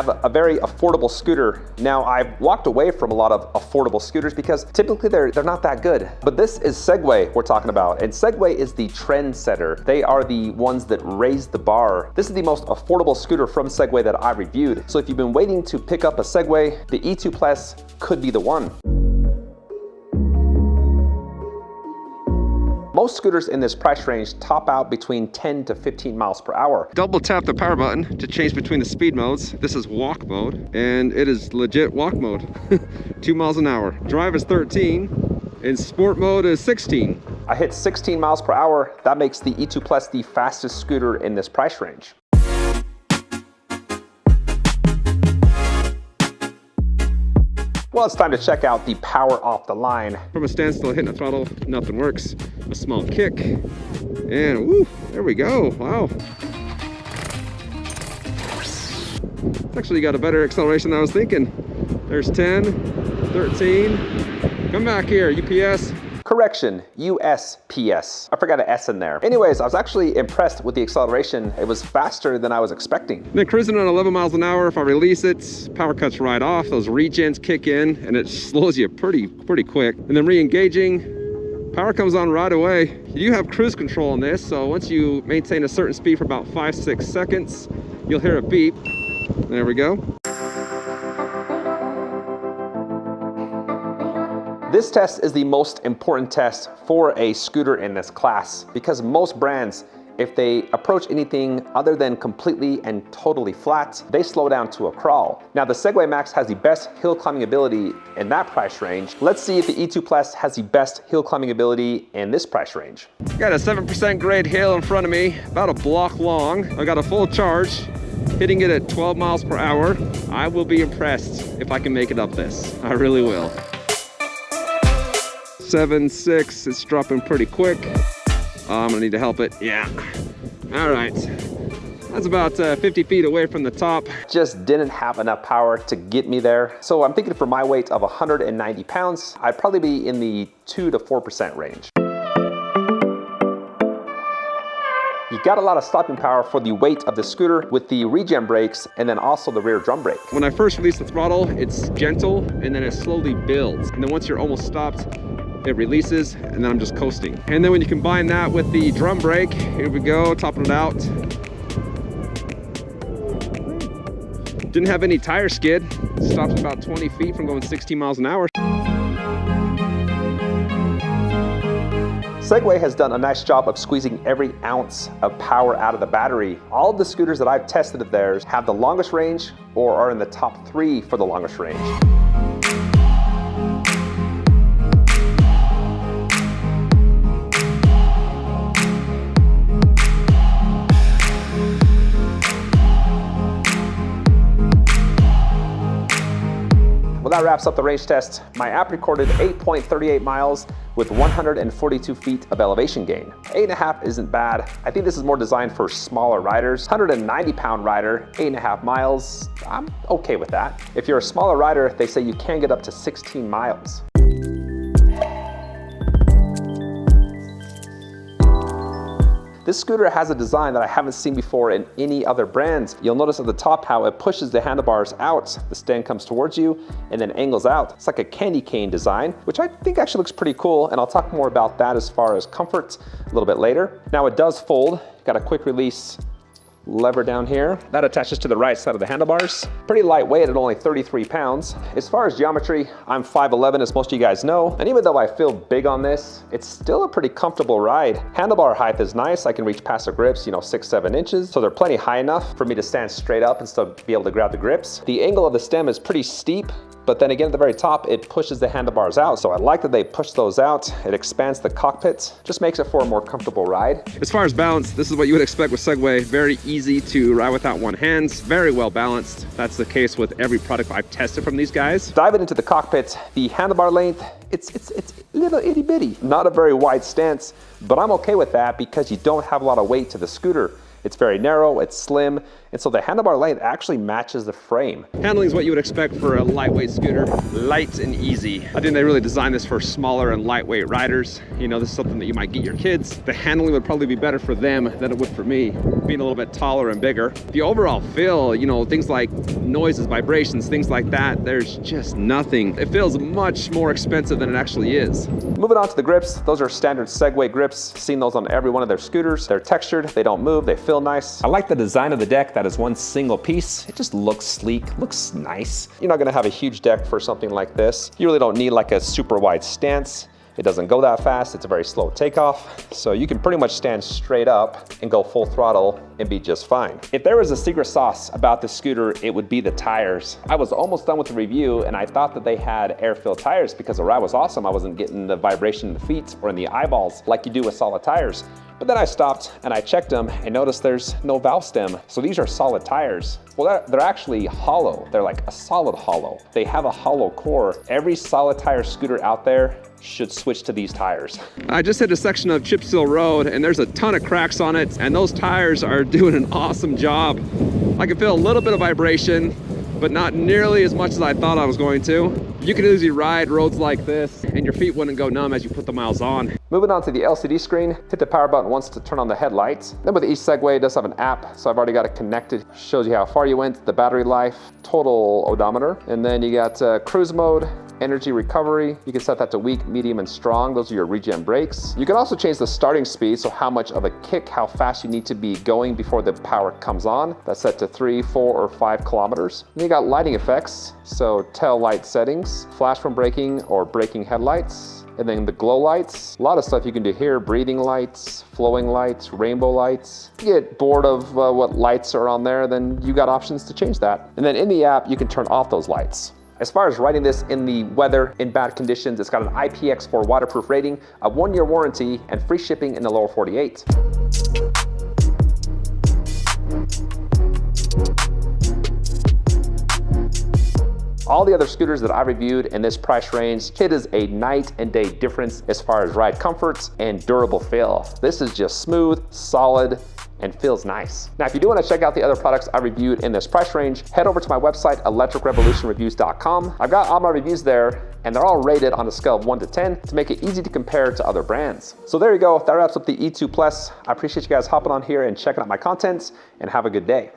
have a very affordable scooter. Now, I've walked away from a lot of affordable scooters because typically they're not that good. But this is Segway we're talking about, and Segway is the trendsetter. They are the ones that raise the bar. This is the most affordable scooter from Segway that I've reviewed. So if you've been waiting to pick up a Segway, the E2 Plus could be the one. Most scooters in this price range top out between 10 to 15 miles per hour. Double tap the power button to change between the speed modes. This is walk mode, and it is legit walk mode. 2 miles an hour. Drive is 13, and sport mode is 16. I hit 16 miles per hour. That makes the E2 Plus the fastest scooter in this price range. Well, it's time to check out the power off the line. From a standstill, hitting the throttle, nothing works. A small kick, and woo, there we go, wow. It's actually got a better acceleration than I was thinking. There's 10, 13, come back here, UPS. Correction, USPS. I forgot an S in there. Anyways, I was actually impressed with the acceleration. It was faster than I was expecting. Then cruising at 11 miles an hour, if I release it, power cuts right off. Those regens kick in and it slows you pretty quick. And then re-engaging, power comes on right away. You do have cruise control on this, so once you maintain a certain speed for about 5-6 seconds, you'll hear a beep. There we go. This test is the most important test for a scooter in this class because most brands, if they approach anything other than completely and totally flat, they slow down to a crawl. Now, the Segway Max has the best hill climbing ability in that price range. Let's see if the E2 Plus has the best hill climbing ability in this price range. Got a 7% grade hill in front of me, about a block long. I got a full charge, hitting it at 12 miles per hour. I will be impressed if I can make it up this. I really will. 7.6, it's dropping pretty quick. I'm gonna need to help it. Yeah. All right. That's about 50 feet away from the top. Just didn't have enough power to get me there. So I'm thinking for my weight of 190 pounds, I'd probably be in the 2 to 4% range. You got a lot of stopping power for the weight of the scooter with the regen brakes and then also the rear drum brake. When I first release the throttle, it's gentle and then it slowly builds. And then once you're almost stopped, it releases and then I'm just coasting. And then when you combine that with the drum brake, here we go, topping it out. Didn't have any tire skid. Stopped about 20 feet from going 16 miles an hour. Segway has done a nice job of squeezing every ounce of power out of the battery. All of the scooters that I've tested of theirs have the longest range or are in the top 3 for the longest range. That wraps up the range test. My app recorded 8.38 miles with 142 feet of elevation gain. 8.5 isn't bad. I think this is more designed for smaller riders. 190-pound rider, 8.5 miles, I'm okay with that. If you're a smaller rider, they say you can get up to 16 miles. This scooter has a design that I haven't seen before in any other brands. You'll notice at the top how it pushes the handlebars out. The stand comes towards you and then angles out. It's like a candy cane design, which I think actually looks pretty cool. And I'll talk more about that as far as comfort a little bit later. Now it does fold. Got a quick release lever down here. That attaches to the right side of the handlebars. Pretty lightweight at only 33 pounds. As far as geometry, I'm 5'11", as most of you guys know. And even though I feel big on this, it's still a pretty comfortable ride. Handlebar height is nice. I can reach past the grips, 6-7 inches. So they're plenty high enough for me to stand straight up and still be able to grab the grips. The angle of the stem is pretty steep, but then again at the very top, it pushes the handlebars out. So I like that they push those out. It expands the cockpit, just makes it for a more comfortable ride. As far as balance, this is what you would expect with Segway. Very easy to ride without one hand, very well balanced. That's the case with every product I've tested from these guys. Diving into the cockpit, the handlebar length, it's little itty bitty. Not a very wide stance, but I'm okay with that because you don't have a lot of weight to the scooter. It's very narrow, it's slim, and so the handlebar length actually matches the frame. Handling is what you would expect for a lightweight scooter. Light and easy. I think they really designed this for smaller and lightweight riders. You know, this is something that you might get your kids. The handling would probably be better for them than it would for me, being a little bit taller and bigger. The overall feel, you know, things like noises, vibrations, things like that, there's just nothing. It feels much more expensive than it actually is. Moving on to the grips, those are standard Segway grips. Seen those on every one of their scooters. They're textured, they don't move, they feel nice. I like the design of the deck that is one single piece. It just looks sleek, looks nice. You're not gonna have a huge deck for something like this. You really don't need like a super wide stance. It doesn't go that fast, it's a very slow takeoff. So you can pretty much stand straight up and go full throttle and be just fine. If there was a secret sauce about this scooter, it would be the tires. I was almost done with the review and I thought that they had air-filled tires because the ride was awesome. I wasn't getting the vibration in the feet or in the eyeballs like you do with solid tires. But then I stopped and I checked them and noticed there's no valve stem. So these are solid tires. Well, they're actually hollow. They're like a solid hollow. They have a hollow core. Every solid tire scooter out there should switch to these tires. I just hit a section of chip seal road and there's a ton of cracks on it and those tires are doing an awesome job. I can feel a little bit of vibration, but not nearly as much as I thought I was going to. You can easily ride roads like this and your feet wouldn't go numb as you put the miles on. Moving on to the LCD screen, hit the power button once to turn on the headlights. Then with each Segway, it does have an app, so I've already got it connected. Shows you how far you went, the battery life, total odometer, and then you got cruise mode, energy recovery. You can set that to weak, medium, and strong. Those are your regen brakes. You can also change the starting speed, so how much of a kick, how fast you need to be going before the power comes on. That's set to 3, 4, or 5 kilometers. Then you got lighting effects, so tail light settings, flash from braking or braking headlights, and then the glow lights. A lot of stuff you can do here, breathing lights, flowing lights, rainbow lights. If you get bored of what lights are on there, then you got options to change that. And then in the app, you can turn off those lights. As far as riding this in the weather, in bad conditions, it's got an IPX4 waterproof rating, a 1-year warranty, and free shipping in the lower 48. All the other scooters that I reviewed in this price range, it is a night and day difference as far as ride comfort and durable feel. This is just smooth, solid, and feels nice. Now, if you do want to check out the other products I reviewed in this price range, head over to my website, electricrevolutionreviews.com. I've got all my reviews there, and they're all rated on a scale of 1 to 10 to make it easy to compare to other brands. So there you go, that wraps up the E2 Plus. I appreciate you guys hopping on here and checking out my content, and have a good day.